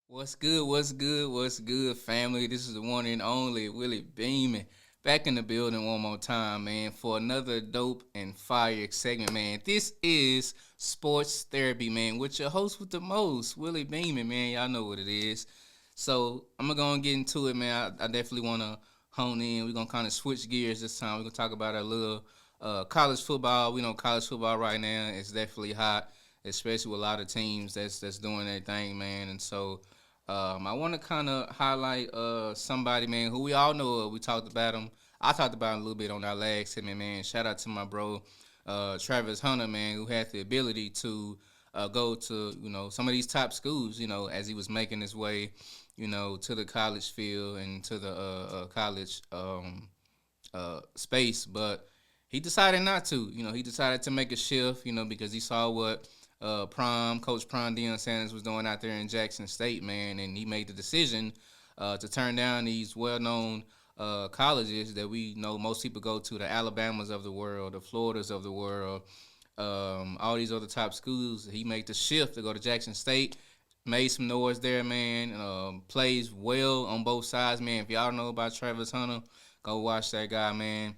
What's good? What's good? What's good, family? This is the one and only Willie Beeman back in the building one more time, man, for another dope and fire segment, man. This is Sports Therapy, man, with your host with the most, Willie Beeman, man. Y'all know what it is. So I'm gonna get into it, man. I definitely wanna hone in. We're gonna kind of switch gears this time. We're gonna talk about a little college football. We know college football right now is definitely hot, especially with a lot of teams that's doing their thing, man. And so I want to kind of highlight somebody, man, who we all know of. We talked about him. I talked about him a little bit on our last segment, man. Shout out to my bro, Travis Hunter, man, who had the ability to go to, some of these top schools, as he was making his way, to the college field and to the college space. But he decided not to. He decided to make a shift, because he saw what Coach Prime Deion Sanders was doing out there in Jackson State, man, and he made the decision to turn down these well-known colleges that we know most people go to, the Alabamas of the world, the Floridas of the world, all these other top schools. He made the shift to go to Jackson State, made some noise there, man. Plays well on both sides, man. If y'all know about Travis Hunter, go watch that guy, man.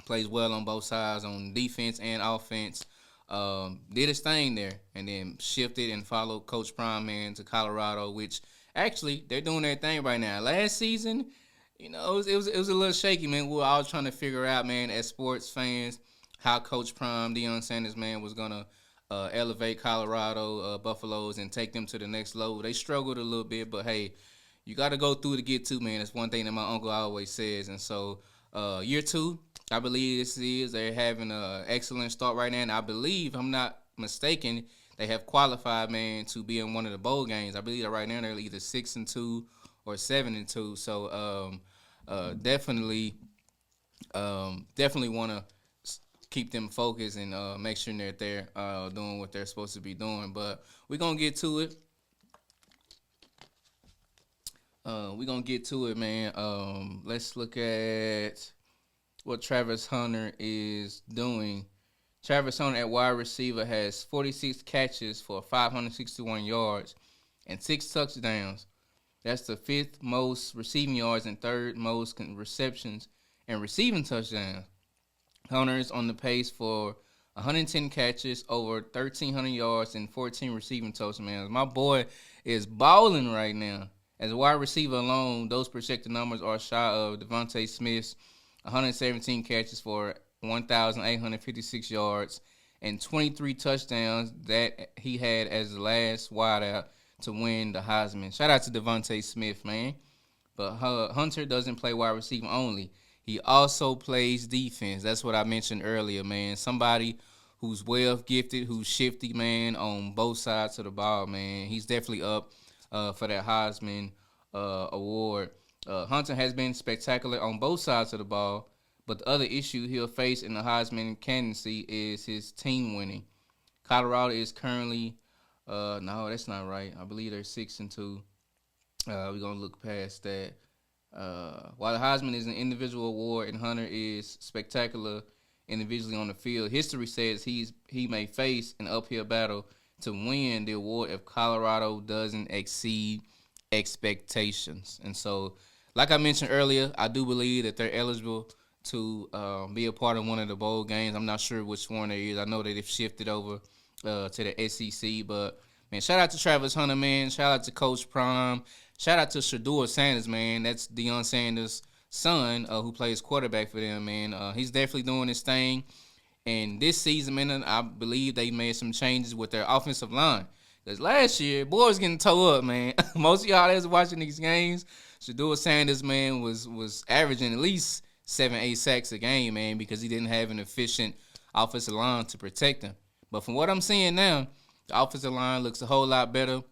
Plays well on both sides, on defense and offense. Did his thing there, and then shifted and followed Coach Prime, man, to Colorado, which actually they're doing their thing right now. Last season, it was a little shaky, man. We were all trying to figure out, man, as sports fans, how Coach Prime, Deion Sanders, man, was gonna elevate Colorado Buffaloes and take them to the next level. They struggled a little bit, but hey, you got to go through to get to, man. That's one thing that my uncle always says. And so, year two, I believe this is they're having an excellent start right now. And I believe, if I'm not mistaken, they have qualified, man, to be in one of the bowl games. I believe that right now they're either 6-2 or 7-2. So, definitely want to keep them focused and make sure that they're doing what they're supposed to be doing. But we're gonna get to it. We're gonna get to it, man. Let's look at what Travis Hunter is doing. Travis Hunter at wide receiver has 46 catches for 561 yards and 6 touchdowns. That's the fifth most receiving yards and third most receptions and receiving touchdowns. Hunter is on the pace for 110 catches, over 1,300 yards, and 14 receiving touchdowns. My boy is balling right now. As a wide receiver alone, those projected numbers are shy of Devontae Smith's 117 catches for 1,856 yards and 23 touchdowns that he had as the last wideout to win the Heisman. Shout out to Devontae Smith, man. But Hunter doesn't play wide receiver only. He also plays defense. That's what I mentioned earlier, man. Somebody who's well gifted, who's shifty, man, on both sides of the ball, man. He's definitely up for that Heisman award. Hunter has been spectacular on both sides of the ball, but the other issue he'll face in the Heisman candidacy is his team winning. Colorado is currently, no, that's not right. I believe they're 6-2. We're gonna look past that. While the Heisman is an individual award and Hunter is spectacular individually on the field, history says he may face an uphill battle to win the award if Colorado doesn't exceed expectations. And so, like I mentioned earlier, I do believe that they're eligible to be a part of one of the bowl games. I'm not sure which one it is. I know that they've shifted over to the SEC, but man, shout out to Travis Hunter, man. Shout out to Coach Prime. Shout out to Shador Sanders, man. That's Deion Sanders' son, who plays quarterback for them, man. He's definitely doing his thing. And this season, man, I believe they made some changes with their offensive line. Because last year, boy was getting towed up, man. Most of y'all that's watching these games, Shador Sanders, man, was averaging at least 7, 8 sacks a game, man, because he didn't have an efficient offensive line to protect him. But from what I'm seeing now, the offensive line looks a whole lot better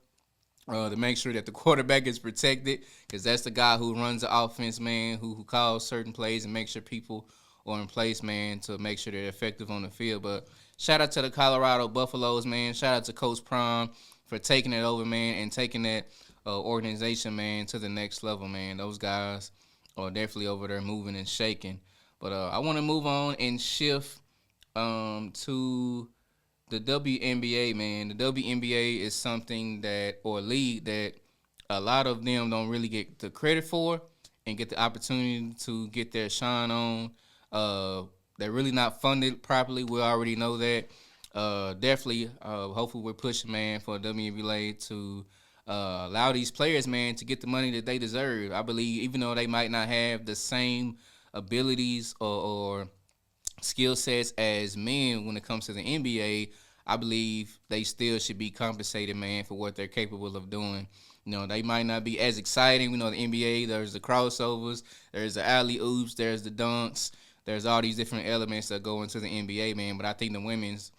to make sure that the quarterback is protected, because that's the guy who runs the offense, man, who calls certain plays and makes sure people are in place, man, to make sure they're effective on the field. But shout out to the Colorado Buffaloes, man. Shout out to Coach Prime for taking it over, man, and taking that organization, man, to the next level, man. Those guys are definitely over there moving and shaking. But I want to move on and shift to the WNBA, man. The WNBA is something that, or a league that a lot of them don't really get the credit for and get the opportunity to get their shine on. They're really not funded properly. We already know that. Definitely, hopefully, we're pushing, man, for WNBA to allow these players, man, to get the money that they deserve. I believe, even though they might not have the same abilities or skill sets as men when it comes to the NBA, I believe they still should be compensated, man, for what they're capable of doing. You know, they might not be as exciting. We know the NBA, there's the crossovers, there's the alley oops, there's the dunks, there's all these different elements that go into the NBA, man. But I think the women's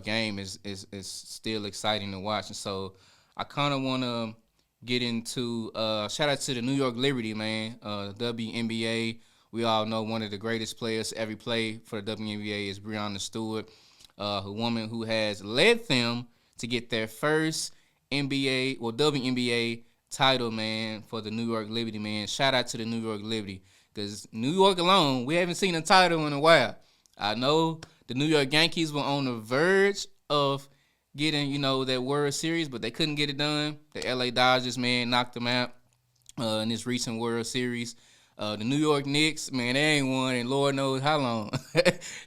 game is still exciting to watch. And so I kind of want to get into shout out to the New York Liberty, man, WNBA. We all know one of the greatest players to ever play for the WNBA is Breonna Stewart, a woman who has led them to get their first WNBA title, man, for the New York Liberty, man. Shout out to the New York Liberty, because New York alone, we haven't seen a title in a while. I know the New York Yankees were on the verge of getting, that World Series, but they couldn't get it done. The LA Dodgers, man, knocked them out in this recent World Series. The New York Knicks, man, they ain't won in Lord knows how long.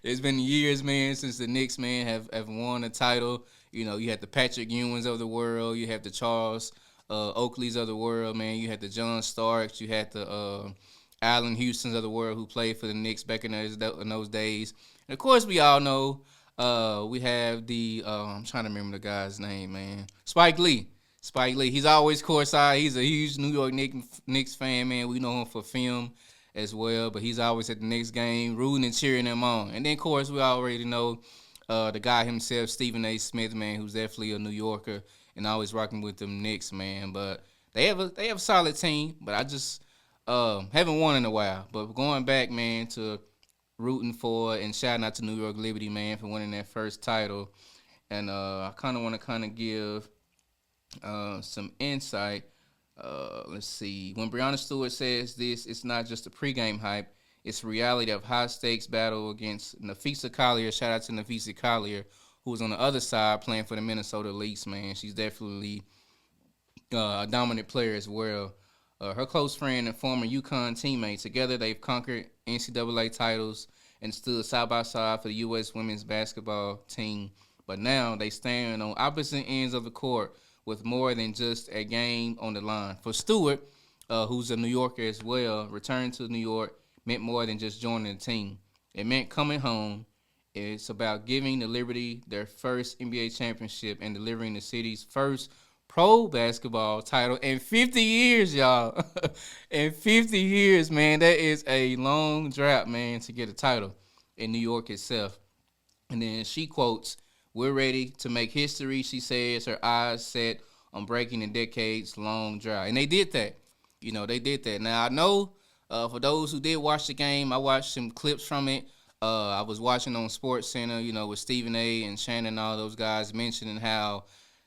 It's been years, man, since the Knicks, man, have won a title. You had the Patrick Ewings of the world. You have the Charles Oakleys of the world, man. You had the John Starks. You had the Allen Houstons of the world who played for the Knicks back in those days. And, of course, we all know we have the I'm trying to remember the guy's name, man. Spike Lee. Spike Lee. He's always courtside. He's a huge New York Knicks fan, man. We know him for film as well, but he's always at the Knicks game, rooting and cheering them on. And then, of course, we already know the guy himself, Stephen A. Smith, man, who's definitely a New Yorker and always rocking with them Knicks, man. But they have a solid team, but I just haven't won in a while. But going back, man, to rooting for and shouting out to New York Liberty, man, for winning that first title. And I kind of want to give some insight. Let's see. When Breonna Stewart says this, it's not just a pregame hype. It's reality of high stakes battle against Nafisa Collier. Shout out to Nafisa Collier, who was on the other side playing for the Minnesota Lynx, man. She's definitely a dominant player as well. Her close friend and former UConn teammate. Together, they've conquered NCAA titles and stood side by side for the U.S. women's basketball team. But now they stand on opposite ends of the court with more than just a game on the line. For Stewart, who's a New Yorker as well, returning to New York meant more than just joining the team. It meant coming home. It's about giving the Liberty their first NBA championship and delivering the city's first pro basketball title in 50 years, y'all. In 50 years, man, that is a long drought, man, to get a title in New York itself. And then she quotes, "We're ready to make history," she says, her eyes set on breaking a decades-long drought. And they did that. They did that. Now, I know for those who did watch the game, I watched some clips from it. I was watching on Sports Center, with Stephen A. and Shannon and all those guys mentioning how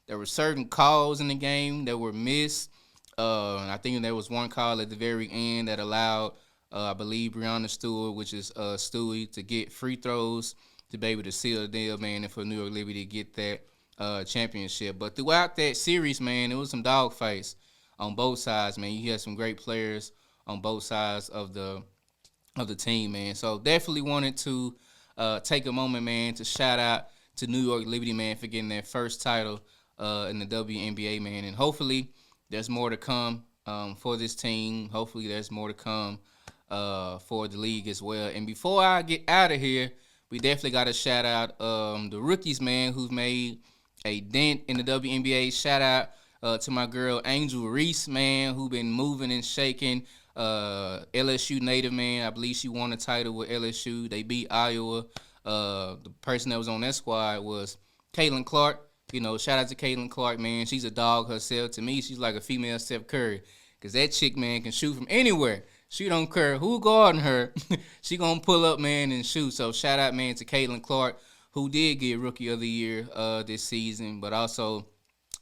there were certain calls in the game that were missed. And I think there was one call at the very end that allowed, I believe, Breonna Stewart, which is Stewie, to get free throws to be able to seal the deal, man, and for New York Liberty to get that championship. But throughout that series, man, it was some dogfights on both sides, man. You had some great players on both sides of the team, man. So definitely wanted to take a moment, man, to shout out to New York Liberty, man, for getting their first title in the WNBA, man. And hopefully there's more to come for this team. Hopefully there's more to come for the league as well. And before I get out of here, we definitely got to shout out the rookies, man, who've made a dent in the WNBA. Shout out to my girl Angel Reese, man, who been moving and shaking. LSU native, man. I believe she won a title with LSU. They beat Iowa. The person that was on that squad was Caitlin Clark. Shout out to Caitlin Clark, man. She's a dog herself. To me, she's like a female Steph Curry, because that chick, man, can shoot from anywhere. She don't care who guarding her. She gonna pull up, man, and shoot. So shout out, man, to Caitlin Clark, who did get Rookie of the Year this season. But also,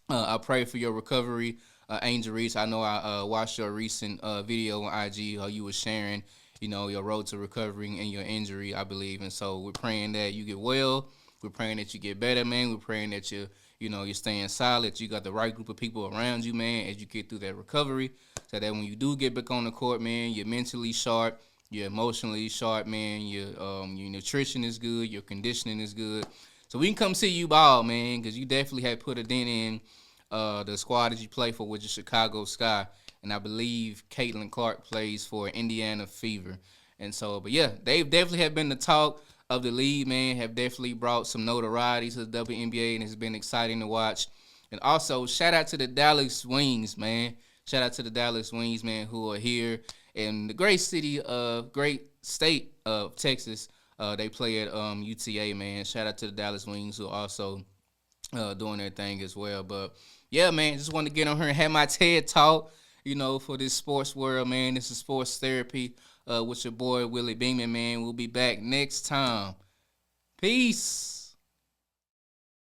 I pray for your recovery, Angel Reese. I know I watched your recent video on IG how you were sharing, your road to recovering and your injury, I believe. And so we're praying that you get well. We're praying that you get better, man. We're praying that you You're staying solid. You got the right group of people around you, man, as you get through that recovery. So that when you do get back on the court, man, you're mentally sharp, you're emotionally sharp, man. Your nutrition is good, your conditioning is good. So we can come see you ball, man, because you definitely had put a dent in the squad that you play for, which is Chicago Sky, and I believe Caitlin Clark plays for Indiana Fever. And so, but yeah, they definitely have been the talk of the league, man. Have definitely brought some notoriety to the WNBA, and it's been exciting to watch. And also, shout out to the Dallas Wings, man. Shout out to the Dallas Wings, man, who are here in the great state of Texas. They play at UTA, man. Shout out to the Dallas Wings, who are also doing their thing as well. But yeah, man, just want to get on here and have my TED talk, for this sports world, man. This is sports therapy with your boy Willie Beeman, man. We'll be back next time. Peace.